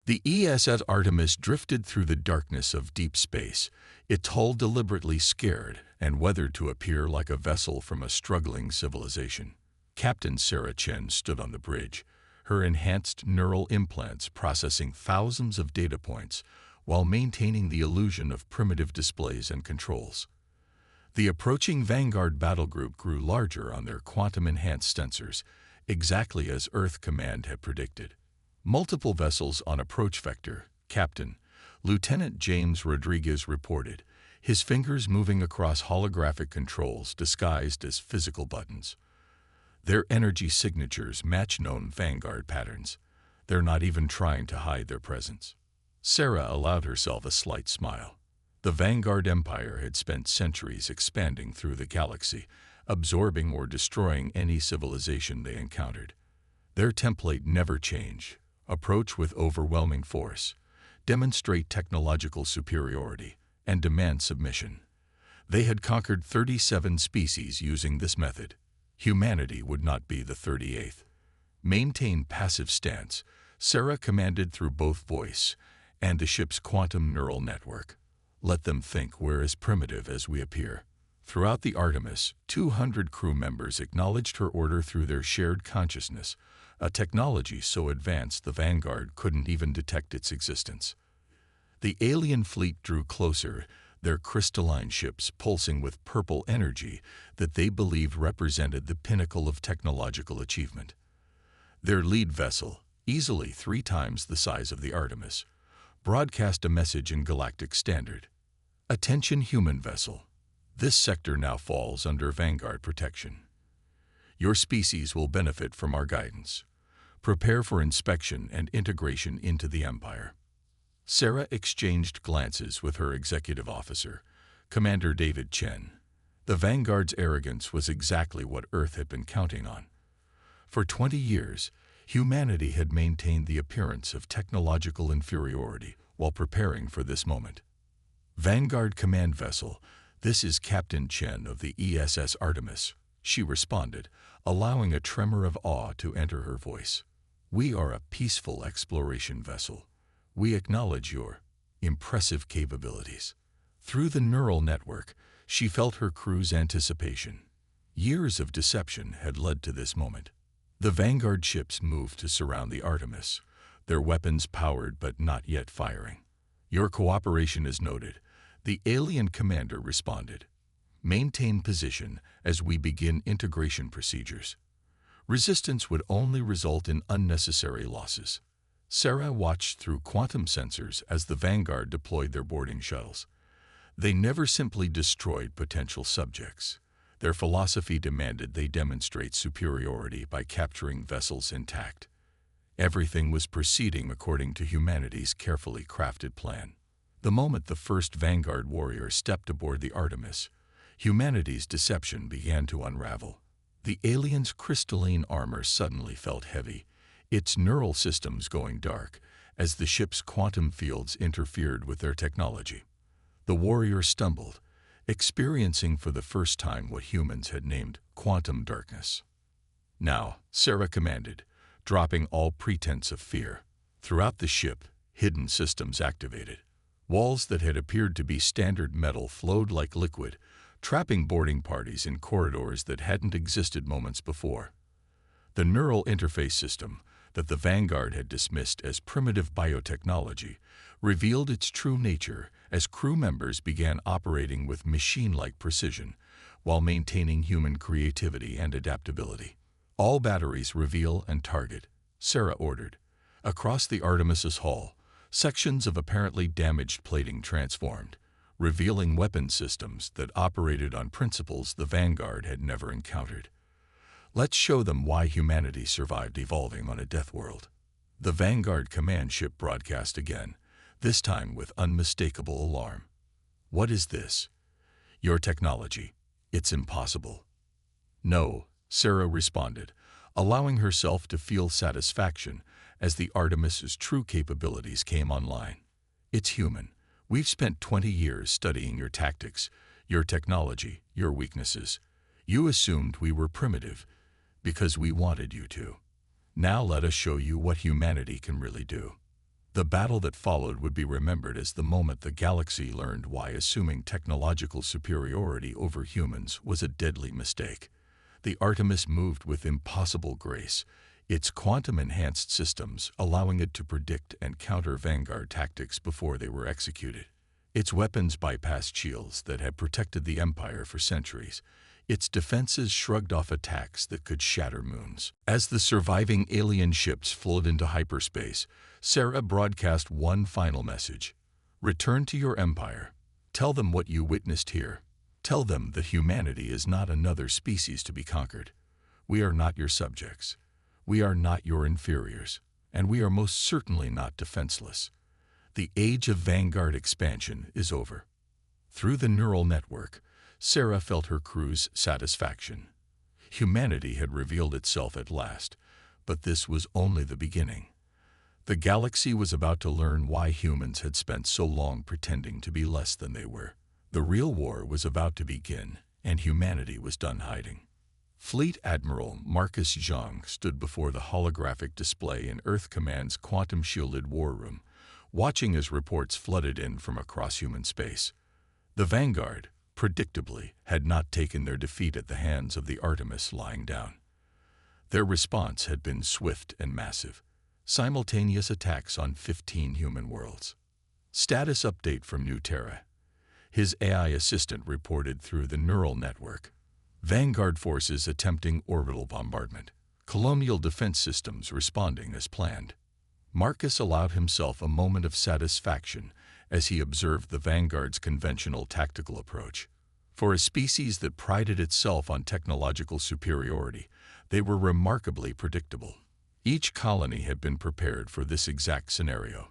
The ESS Artemis drifted through the darkness of deep space, its hull deliberately scared and weathered to appear like a vessel from a struggling civilization. Captain Sarah Chen stood on the bridge, her enhanced neural implants processing thousands of data points while maintaining the illusion of primitive displays and controls. The approaching Vanguard battle group grew larger on their quantum-enhanced sensors, exactly as Earth Command had predicted. Multiple vessels on approach vector, Captain Lieutenant James Rodriguez reported, his fingers moving across holographic controls disguised as physical buttons. Their energy signatures match known Vanguard patterns. They're not even trying to hide their presence. Sarah allowed herself a slight smile. The Vanguard Empire had spent centuries expanding through the galaxy, absorbing or destroying any civilization they encountered. Their template never changed. Approach with overwhelming force, demonstrate technological superiority, and demand submission. They had conquered 37 species using this method. Humanity would not be the 38th. Maintain passive stance, Sarah commanded through both voice and the ship's quantum neural network. Let them think we're as primitive as we appear. Throughout the Artemis, 200 crew members acknowledged her order through their shared consciousness, a technology so advanced the Vanguard couldn't even detect its existence. The alien fleet drew closer, their crystalline ships pulsing with purple energy that they believed represented the pinnacle of technological achievement. Their lead vessel, easily 3 times the size of the Artemis, broadcast a message in Galactic Standard. Attention human vessel. This sector now falls under Vanguard protection. Your species will benefit from our guidance. Prepare for inspection and integration into the Empire. Sarah exchanged glances with her executive officer, Commander David Chen. The Vanguard's arrogance was exactly what Earth had been counting on. For 20 years, humanity had maintained the appearance of technological inferiority while preparing for this moment. Vanguard Command Vessel, this is Captain Chen of the ESS Artemis, she responded, allowing a tremor of awe to enter her voice. We are a peaceful exploration vessel. We acknowledge your impressive capabilities. Through the neural network, she felt her crew's anticipation. Years of deception had led to this moment. The Vanguard ships moved to surround the Artemis, their weapons powered but not yet firing. Your cooperation is noted, the alien commander responded. Maintain position as we begin integration procedures. Resistance would only result in unnecessary losses. Sarah watched through quantum sensors as the Vanguard deployed their boarding shuttles. They never simply destroyed potential subjects. Their philosophy demanded they demonstrate superiority by capturing vessels intact. Everything was proceeding according to humanity's carefully crafted plan. The moment the first Vanguard warrior stepped aboard the Artemis, humanity's deception began to unravel. The alien's crystalline armor suddenly felt heavy, its neural systems going dark as the ship's quantum fields interfered with their technology. The warrior stumbled, experiencing for the first time what humans had named quantum darkness. Now, Sarah commanded, dropping all pretense of fear. Throughout the ship, hidden systems activated. Walls that had appeared to be standard metal flowed like liquid, trapping boarding parties in corridors that hadn't existed moments before. The neural interface system, that the Vanguard had dismissed as primitive biotechnology, revealed its true nature as crew members began operating with machine-like precision while maintaining human creativity and adaptability. All batteries reveal and target, Sarah ordered. Across the Artemis's hull, sections of apparently damaged plating transformed, revealing weapon systems that operated on principles the Vanguard had never encountered. Let's show them why humanity survived evolving on a death world. The Vanguard command ship broadcast again, this time with unmistakable alarm. What is this? Your technology. It's impossible. No, Sarah responded, allowing herself to feel satisfaction as the Artemis's true capabilities came online. It's human. We've spent 20 years studying your tactics, your technology, your weaknesses. You assumed we were primitive because we wanted you to. Now let us show you what humanity can really do. The battle that followed would be remembered as the moment the galaxy learned why assuming technological superiority over humans was a deadly mistake. The Artemis moved with impossible grace, its quantum-enhanced systems allowing it to predict and counter Vanguard tactics before they were executed. Its weapons bypassed shields that had protected the Empire for centuries. Its defenses shrugged off attacks that could shatter moons. As the surviving alien ships flowed into hyperspace, Sarah broadcast one final message. Return to your empire. Tell them what you witnessed here. Tell them that humanity is not another species to be conquered. We are not your subjects. We are not your inferiors. And we are most certainly not defenseless. The age of Vanguard expansion is over. Through the neural network, Sarah felt her crew's satisfaction. Humanity had revealed itself at last, but this was only the beginning. The galaxy was about to learn why humans had spent so long pretending to be less than they were. The real war was about to begin, and humanity was done hiding. Fleet Admiral Marcus Zhang stood before the holographic display in Earth Command's quantum-shielded war room, watching as reports flooded in from across human space. The Vanguard, predictably, had not taken their defeat at the hands of the Artemis lying down. Their response had been swift and massive. Simultaneous attacks on 15 human worlds. Status update from New Terra. His AI assistant reported through the neural network. Vanguard forces attempting orbital bombardment. Colonial defense systems responding as planned. Marcus allowed himself a moment of satisfaction as he observed the Vanguard's conventional tactical approach. For a species that prided itself on technological superiority, they were remarkably predictable. Each colony had been prepared for this exact scenario,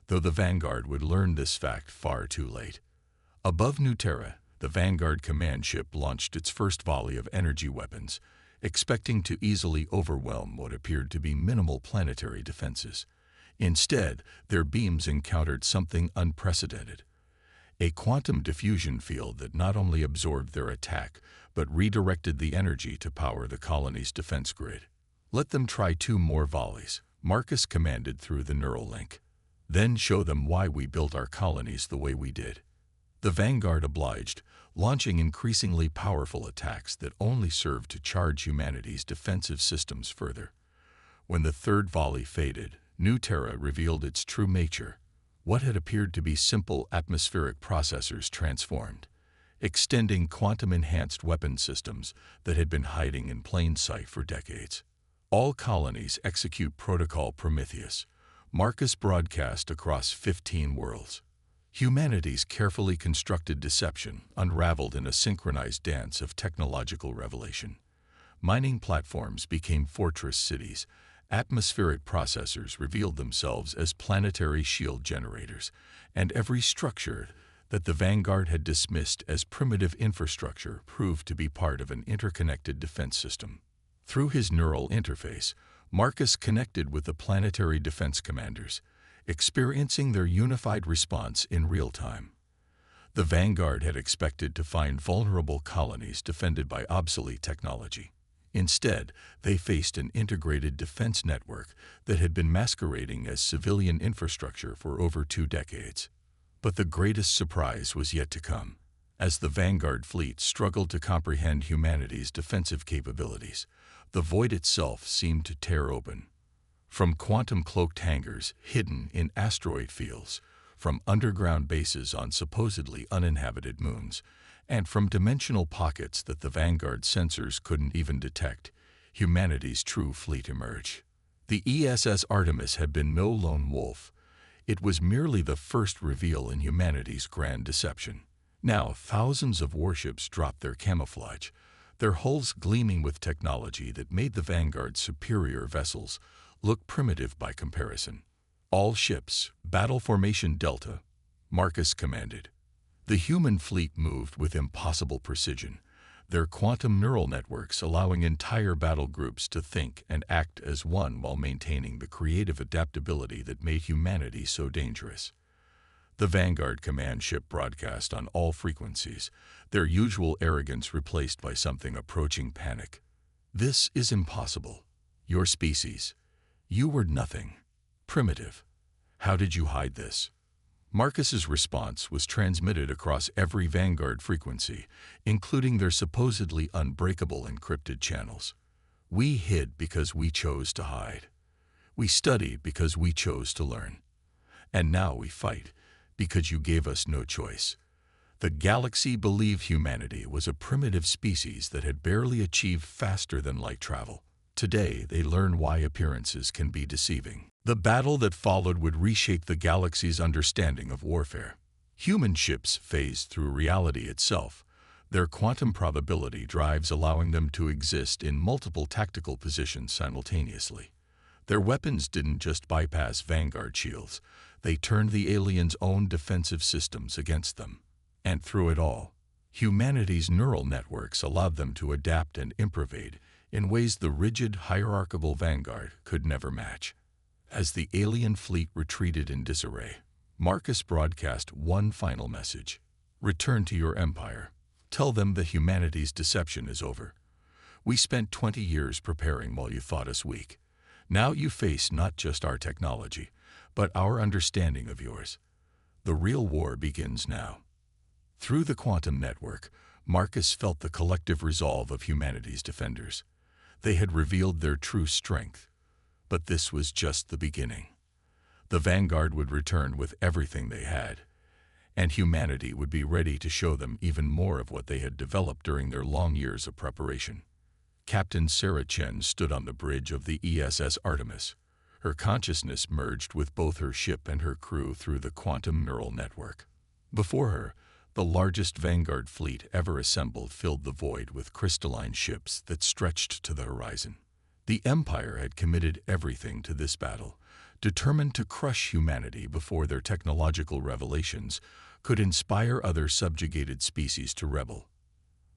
though the Vanguard would learn this fact far too late. Above New Terra, the Vanguard command ship launched its first volley of energy weapons, expecting to easily overwhelm what appeared to be minimal planetary defenses. Instead, their beams encountered something unprecedented. A quantum diffusion field that not only absorbed their attack, but redirected the energy to power the colony's defense grid. Let them try 2 more volleys, Marcus commanded through the neural link. Then show them why we built our colonies the way we did. The Vanguard obliged, launching increasingly powerful attacks that only served to charge humanity's defensive systems further. When the third volley faded, New Terra revealed its true nature. What had appeared to be simple atmospheric processors transformed, extending quantum-enhanced weapon systems that had been hiding in plain sight for decades. All colonies execute Protocol Prometheus, Marcus broadcast across 15 worlds. Humanity's carefully constructed deception unraveled in a synchronized dance of technological revelation. Mining platforms became fortress cities. Atmospheric processors revealed themselves as planetary shield generators, and every structure that the Vanguard had dismissed as primitive infrastructure proved to be part of an interconnected defense system. Through his neural interface, Marcus connected with the planetary defense commanders, experiencing their unified response in real time. The Vanguard had expected to find vulnerable colonies defended by obsolete technology. Instead, they faced an integrated defense network that had been masquerading as civilian infrastructure for over 2 decades. But the greatest surprise was yet to come. As the Vanguard fleet struggled to comprehend humanity's defensive capabilities, the void itself seemed to tear open. From quantum-cloaked hangars hidden in asteroid fields, from underground bases on supposedly uninhabited moons, and from dimensional pockets that the Vanguard sensors couldn't even detect, humanity's true fleet emerged. The ESS Artemis had been no lone wolf. It was merely the first reveal in humanity's grand deception. Now, thousands of warships dropped their camouflage, their hulls gleaming with technology that made the Vanguard's superior vessels look primitive by comparison. All ships, Battle Formation Delta, Marcus commanded. The human fleet moved with impossible precision, their quantum neural networks allowing entire battle groups to think and act as one while maintaining the creative adaptability that made humanity so dangerous. The Vanguard command ship broadcast on all frequencies, their usual arrogance replaced by something approaching panic. This is impossible. Your species. You were nothing. Primitive. How did you hide this? Marcus's response was transmitted across every Vanguard frequency, including their supposedly unbreakable encrypted channels. We hid because we chose to hide. We studied because we chose to learn. And now we fight because you gave us no choice. The galaxy believed humanity was a primitive species that had barely achieved faster than light travel. Today, they learn why appearances can be deceiving. The battle that followed would reshape the galaxy's understanding of warfare. Human ships phased through reality itself, their quantum probability drives allowing them to exist in multiple tactical positions simultaneously. Their weapons didn't just bypass Vanguard shields, they turned the aliens' own defensive systems against them. And through it all, humanity's neural networks allowed them to adapt and improvise in ways the rigid, hierarchical Vanguard could never match. As the alien fleet retreated in disarray, Marcus broadcast one final message. Return to your empire. Tell them that humanity's deception is over. We spent 20 years preparing while you thought us weak. Now you face not just our technology, but our understanding of yours. The real war begins now. Through the quantum network, Marcus felt the collective resolve of humanity's defenders. They had revealed their true strength. But this was just the beginning. The Vanguard would return with everything they had, and humanity would be ready to show them even more of what they had developed during their long years of preparation. Captain Sarah Chen stood on the bridge of the ESS Artemis. Her consciousness merged with both her ship and her crew through the quantum neural network. Before her, the largest Vanguard fleet ever assembled filled the void with crystalline ships that stretched to the horizon. The Empire had committed everything to this battle, determined to crush humanity before their technological revelations could inspire other subjugated species to rebel.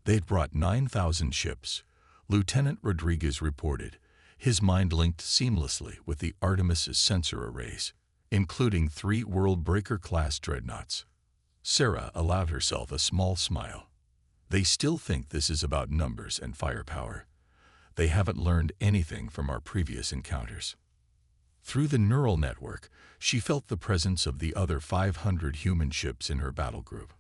They had brought 9,000 ships, Lieutenant Rodriguez reported, his mind linked seamlessly with the Artemis's sensor arrays, including 3 World-Breaker-class dreadnoughts. Sarah allowed herself a small smile. They still think this is about numbers and firepower. They haven't learned anything from our previous encounters. Through the neural network, she felt the presence of the other 500 human ships in her battle group.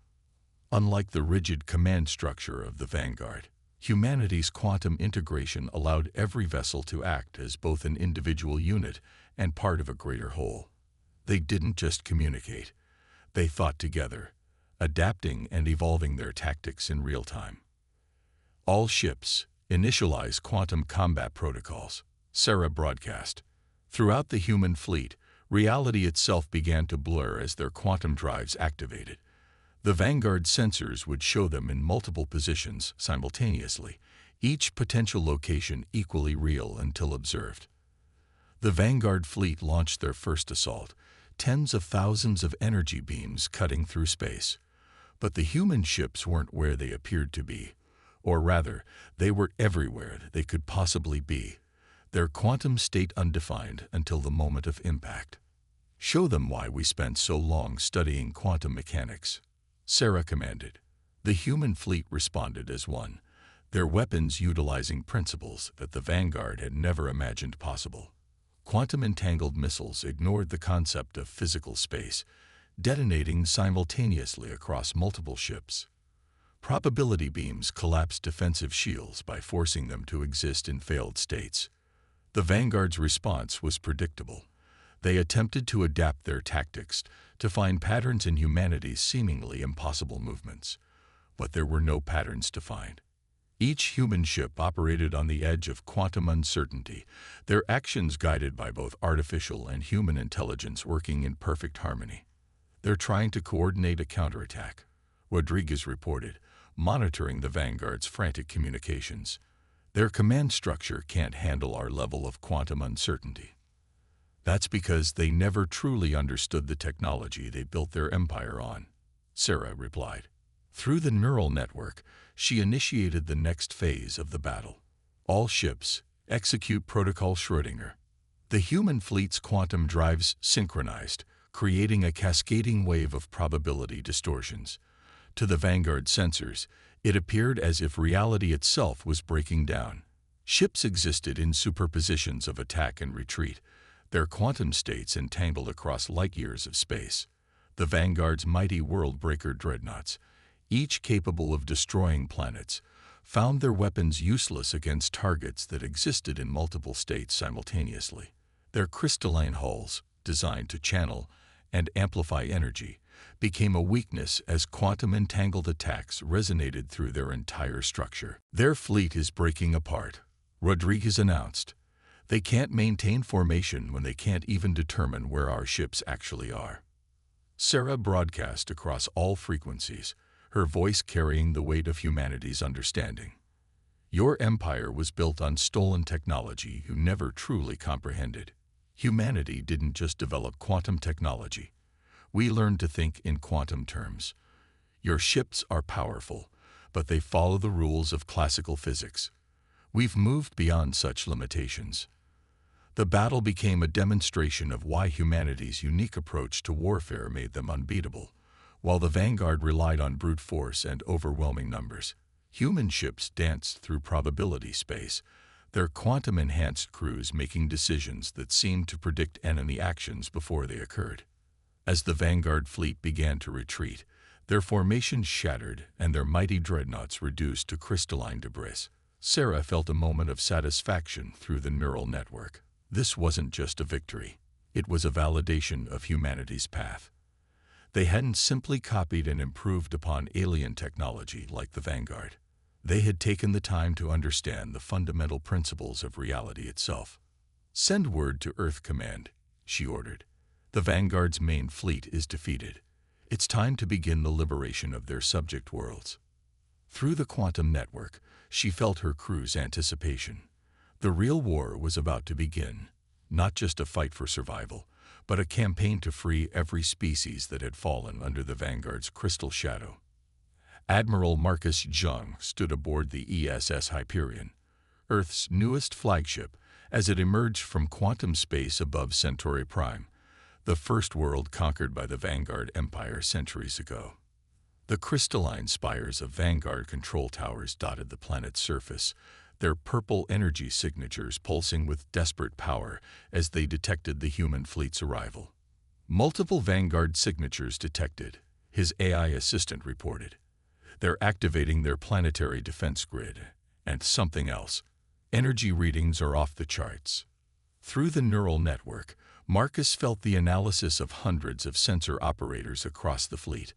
Unlike the rigid command structure of the Vanguard, humanity's quantum integration allowed every vessel to act as both an individual unit and part of a greater whole. They didn't just communicate. They thought together, adapting and evolving their tactics in real time. All ships initialize quantum combat protocols, Sarah broadcast. Throughout the human fleet, reality itself began to blur as their quantum drives activated. The Vanguard sensors would show them in multiple positions simultaneously, each potential location equally real until observed. The Vanguard fleet launched their first assault, tens of thousands of energy beams cutting through space. But the human ships weren't where they appeared to be. Or rather, they were everywhere they could possibly be, their quantum state undefined until the moment of impact. Show them why we spent so long studying quantum mechanics, Sarah commanded. The human fleet responded as one, their weapons utilizing principles that the Vanguard had never imagined possible. Quantum-entangled missiles ignored the concept of physical space, detonating simultaneously across multiple ships. Probability beams collapsed defensive shields by forcing them to exist in failed states. The Vanguard's response was predictable. They attempted to adapt their tactics to find patterns in humanity's seemingly impossible movements. But there were no patterns to find. Each human ship operated on the edge of quantum uncertainty, their actions guided by both artificial and human intelligence working in perfect harmony. They're trying to coordinate a counterattack, Rodriguez reported, monitoring the Vanguard's frantic communications. Their command structure can't handle our level of quantum uncertainty. That's because they never truly understood the technology they built their empire on, Sarah replied. Through the neural network, she initiated the next phase of the battle. All ships execute Protocol Schrödinger. The human fleet's quantum drives synchronized, creating a cascading wave of probability distortions. To the Vanguard sensors, it appeared as if reality itself was breaking down. Ships existed in superpositions of attack and retreat, their quantum states entangled across light-years of space. The Vanguard's mighty world-breaker dreadnoughts, each capable of destroying planets, found their weapons useless against targets that existed in multiple states simultaneously. Their crystalline hulls, designed to channel and amplify energy, became a weakness as quantum-entangled attacks resonated through their entire structure. "Their fleet is breaking apart," Rodriguez announced. "They can't maintain formation when they can't even determine where our ships actually are." Sarah broadcast across all frequencies, her voice carrying the weight of humanity's understanding. "Your empire was built on stolen technology you never truly comprehended. Humanity didn't just develop quantum technology. We learned to think in quantum terms. Your ships are powerful, but they follow the rules of classical physics. We've moved beyond such limitations." The battle became a demonstration of why humanity's unique approach to warfare made them unbeatable. While the Vanguard relied on brute force and overwhelming numbers, human ships danced through probability space, their quantum-enhanced crews making decisions that seemed to predict enemy actions before they occurred. As the Vanguard fleet began to retreat, their formations shattered and their mighty dreadnoughts reduced to crystalline debris. Sarah felt a moment of satisfaction through the neural network. This wasn't just a victory. It was a validation of humanity's path. They hadn't simply copied and improved upon alien technology like the Vanguard. They had taken the time to understand the fundamental principles of reality itself. "Send word to Earth Command," she ordered. "The Vanguard's main fleet is defeated. It's time to begin the liberation of their subject worlds." Through the quantum network, she felt her crew's anticipation. The real war was about to begin, not just a fight for survival, but a campaign to free every species that had fallen under the Vanguard's crystal shadow. Admiral Marcus Jung stood aboard the ESS Hyperion, Earth's newest flagship, as it emerged from quantum space above Centauri Prime, the first world conquered by the Vanguard Empire centuries ago. The crystalline spires of Vanguard control towers dotted the planet's surface, their purple energy signatures pulsing with desperate power as they detected the human fleet's arrival. "Multiple Vanguard signatures detected," his AI assistant reported. "They're activating their planetary defense grid. And something else. Energy readings are off the charts." Through the neural network, Marcus felt the analysis of hundreds of sensor operators across the fleet.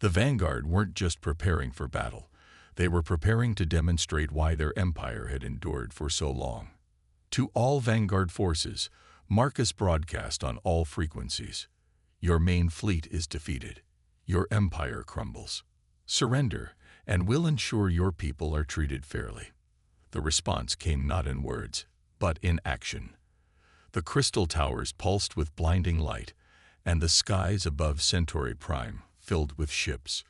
The Vanguard weren't just preparing for battle. They were preparing to demonstrate why their empire had endured for so long. To all Vanguard forces, Marcus broadcast on all frequencies. "Your main fleet is defeated. Your empire crumbles. Surrender, and we'll ensure your people are treated fairly." The response came not in words, but in action. The crystal towers pulsed with blinding light, and the skies above Centauri Prime filled with ships,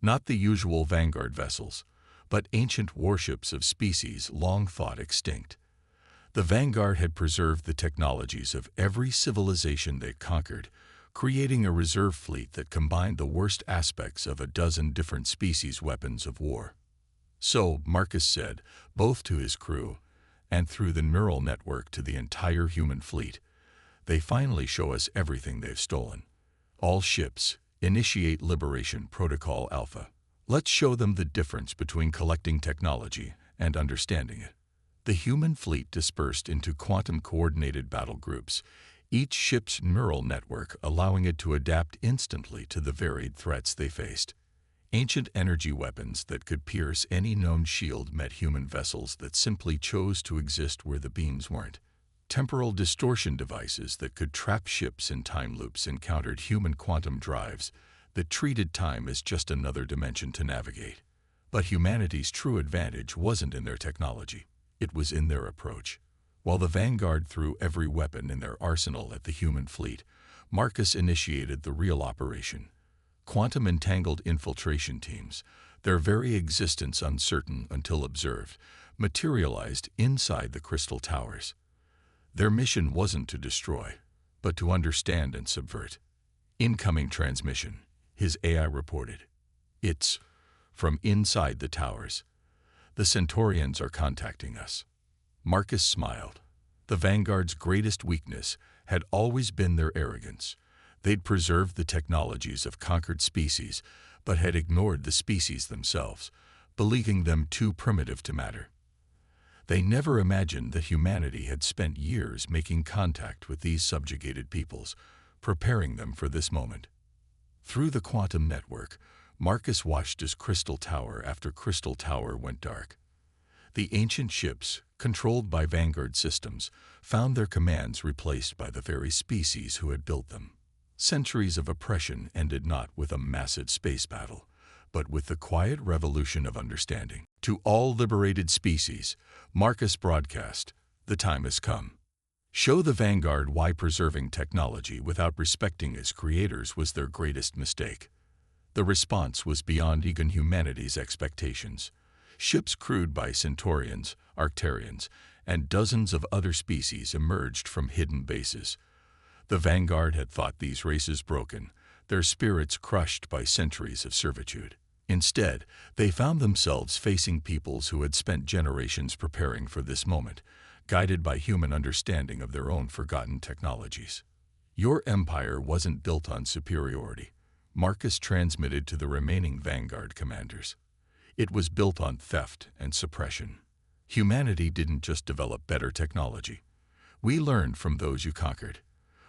not the usual Vanguard vessels, but ancient warships of species long thought extinct. The Vanguard had preserved the technologies of every civilization they conquered, creating a reserve fleet that combined the worst aspects of a dozen different species' weapons of war. "So," Marcus said, both to his crew and through the neural network to the entire human fleet, "they finally show us everything they've stolen. All ships, initiate Liberation Protocol Alpha. Let's show them the difference between collecting technology and understanding it." The human fleet dispersed into quantum-coordinated battle groups, each ship's neural network allowing it to adapt instantly to the varied threats they faced. Ancient energy weapons that could pierce any known shield met human vessels that simply chose to exist where the beams weren't. Temporal distortion devices that could trap ships in time loops encountered human quantum drives that treated time as just another dimension to navigate. But humanity's true advantage wasn't in their technology. It was in their approach. While the Vanguard threw every weapon in their arsenal at the human fleet, Marcus initiated the real operation. Quantum-entangled infiltration teams, their very existence uncertain until observed, materialized inside the crystal towers. Their mission wasn't to destroy, but to understand and subvert. "Incoming transmission," his AI reported. "It's from inside the towers. The Centaurians are contacting us." Marcus smiled. The Vanguard's greatest weakness had always been their arrogance. They'd preserved the technologies of conquered species, but had ignored the species themselves, believing them too primitive to matter. They never imagined that humanity had spent years making contact with these subjugated peoples, preparing them for this moment. Through the quantum network, Marcus watched as Crystal Tower after Crystal Tower went dark. The ancient ships, controlled by Vanguard systems, found their commands replaced by the very species who had built them. Centuries of oppression ended not with a massive space battle, but with the quiet revolution of understanding. To all liberated species, Marcus broadcast, "The time has come. Show the Vanguard why preserving technology without respecting its creators was their greatest mistake." The response was beyond even humanity's expectations. Ships crewed by Centaurians, Arcturians, and dozens of other species emerged from hidden bases. The Vanguard had thought these races broken, their spirits crushed by centuries of servitude. Instead, they found themselves facing peoples who had spent generations preparing for this moment, guided by human understanding of their own forgotten technologies. "Your empire wasn't built on superiority," Marcus transmitted to the remaining Vanguard commanders. "It was built on theft and suppression. Humanity didn't just develop better technology. We learned from those you conquered.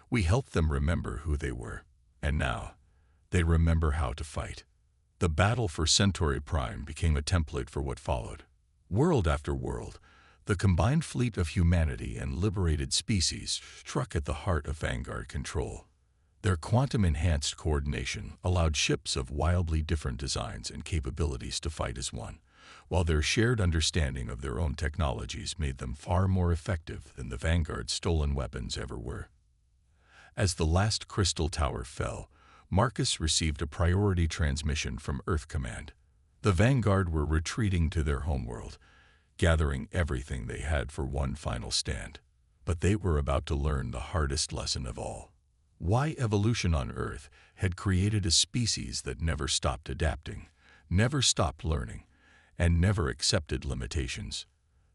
We helped them remember who they were. And now, they remember how to fight." The battle for Centauri Prime became a template for what followed. World after world, the combined fleet of humanity and liberated species struck at the heart of Vanguard control. Their quantum-enhanced coordination allowed ships of wildly different designs and capabilities to fight as one, while their shared understanding of their own technologies made them far more effective than the Vanguard's stolen weapons ever were. As the last Crystal Tower fell, Marcus received a priority transmission from Earth Command. The Vanguard were retreating to their homeworld, gathering everything they had for one final stand. But they were about to learn the hardest lesson of all. Why evolution on Earth had created a species that never stopped adapting, never stopped learning, and never accepted limitations.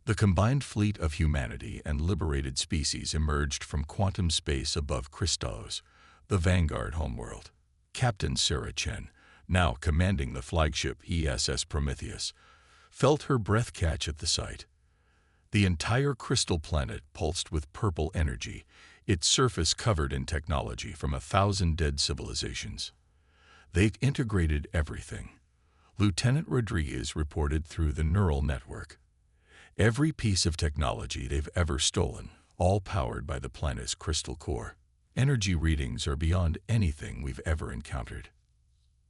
The combined fleet of humanity and liberated species emerged from quantum space above Christos, the Vanguard homeworld. Captain Sarah Chen, now commanding the flagship ESS Prometheus, felt her breath catch at the sight. The entire crystal planet pulsed with purple energy, its surface covered in technology from 1,000 dead civilizations. They'd integrated everything. Lieutenant Rodriguez reported through the neural network. Every piece of technology they've ever stolen, all powered by the planet's crystal core. Energy readings are beyond anything we've ever encountered.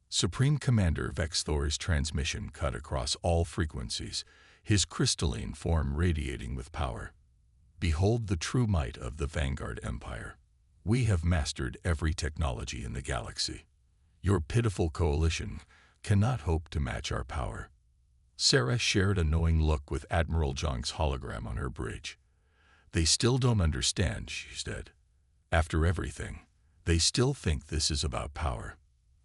Supreme Commander Vexthor's transmission cut across all frequencies, his crystalline form radiating with power. "Behold the true might of the Vanguard Empire. We have mastered every technology in the galaxy. Your pitiful coalition cannot hope to match our power." Sarah shared a knowing look with Admiral Zhang's hologram on her bridge. "They still don't understand," she said. "After everything, they still think this is about power."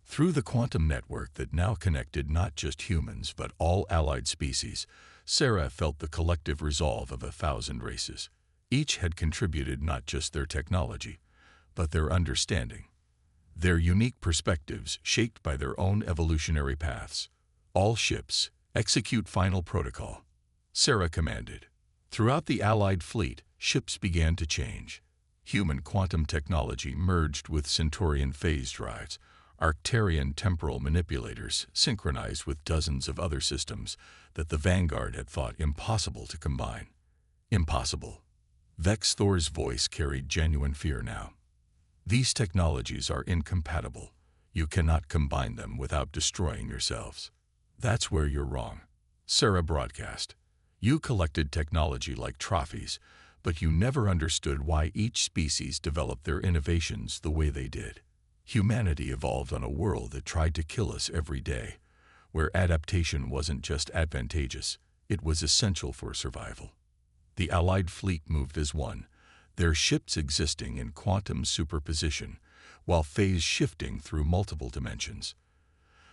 Through the quantum network that now connected not just humans but all allied species, Sarah felt the collective resolve of 1,000 races. Each had contributed not just their technology, but their understanding, their unique perspectives shaped by their own evolutionary paths. "All ships, execute final protocol," Sarah commanded. Throughout the Allied fleet, ships began to change. Human quantum technology merged with Centaurian phase drives, Arcturian temporal manipulators synchronized with dozens of other systems that the Vanguard had thought impossible to combine. Impossible. Vexthor's voice carried genuine fear now. "These technologies are incompatible. You cannot combine them without destroying yourselves." "That's where you're wrong," Sarah broadcast. "You collected technology like trophies, but you never understood why each species developed their innovations the way they did. Humanity evolved on a world that tried to kill us every day, where adaptation wasn't just advantageous, it was essential for survival." The Allied fleet moved as one, their ships existing in quantum superposition, while phase shifting through multiple dimensions.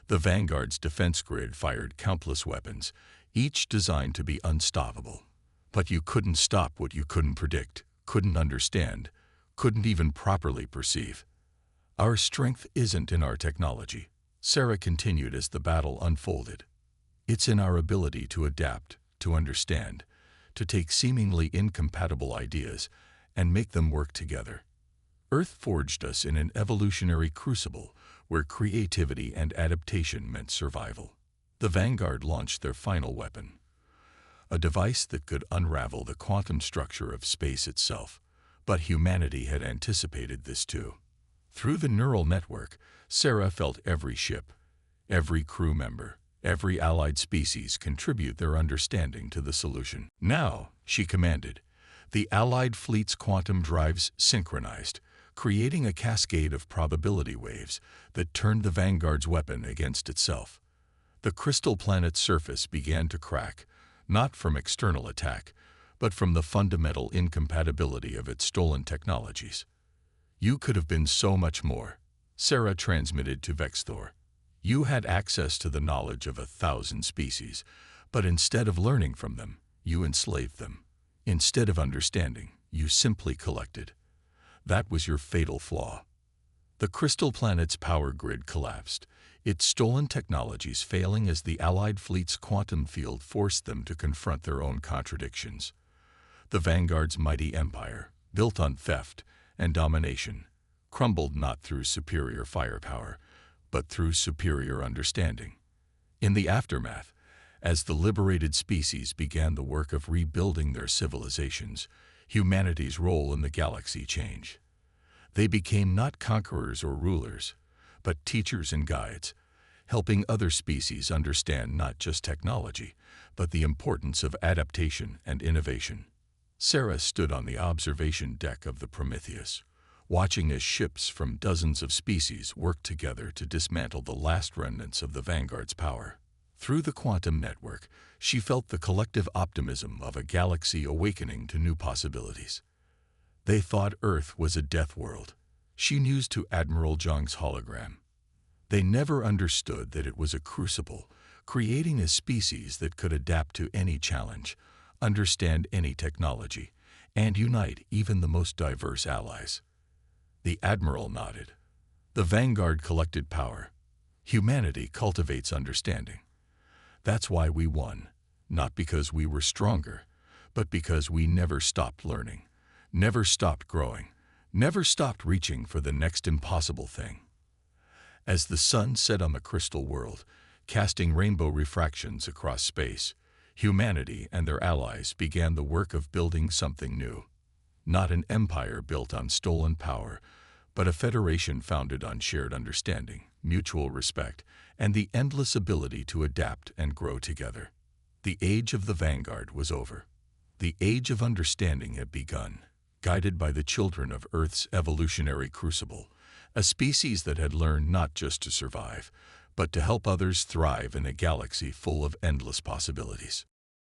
The Vanguard's defense grid fired countless weapons, each designed to be unstoppable. "But you couldn't stop what you couldn't predict," couldn't understand, couldn't even properly perceive. Our strength isn't in our technology, Sarah continued as the battle unfolded. It's in our ability to adapt, to understand, to take seemingly incompatible ideas and make them work together. Earth forged us in an evolutionary crucible where creativity and adaptation meant survival. The Vanguard launched their final weapon, a device that could unravel the quantum structure of space itself. But humanity had anticipated this too. Through the neural network, Sarah felt every ship, every crew member, every allied species contribute their understanding to the solution. Now, she commanded, the allied fleet's quantum drives synchronized, creating a cascade of probability waves that turned the Vanguard's weapon against itself. The crystal planet's surface began to crack, not from external attack, but from the fundamental incompatibility of its stolen technologies. You could have been so much more, Sarah transmitted to Vexthor. You had access to the knowledge of 1,000 species, but instead of learning from them, you enslaved them. Instead of understanding, you simply collected. That was your fatal flaw. The crystal planet's power grid collapsed, its stolen technologies failing as the Allied fleet's quantum field forced them to confront their own contradictions. The Vanguard's mighty empire, built on theft and domination, crumbled not through superior firepower, but through superior understanding. In the aftermath, as the liberated species began the work of rebuilding their civilizations, humanity's role in the galaxy changed. They became not conquerors or rulers, but teachers and guides, helping other species understand not just technology, but the importance of adaptation and innovation. Sarah stood on the observation deck of the Prometheus, watching as ships from dozens of species worked together to dismantle the last remnants of the Vanguard's power. Through the quantum network, she felt the collective optimism of a galaxy awakening to new possibilities. They thought Earth was a death world. She mused to Admiral Zhang's hologram. They never understood that it was a crucible, creating a species that could adapt to any challenge, understand any technology, and unite even the most diverse allies. The Admiral nodded. The Vanguard collected power. Humanity cultivates understanding. That's why we won, not because we were stronger, but because we never stopped learning, never stopped growing, never stopped reaching for the next impossible thing. As the sun set on the crystal world, casting rainbow refractions across space, humanity and their allies began the work of building something new. Not an empire built on stolen power, but a federation founded on shared understanding, mutual respect, and the endless ability to adapt and grow together. The age of the Vanguard was over. The age of understanding had begun, guided by the children of Earth's evolutionary crucible, a species that had learned not just to survive, but to help others thrive in a galaxy full of endless possibilities.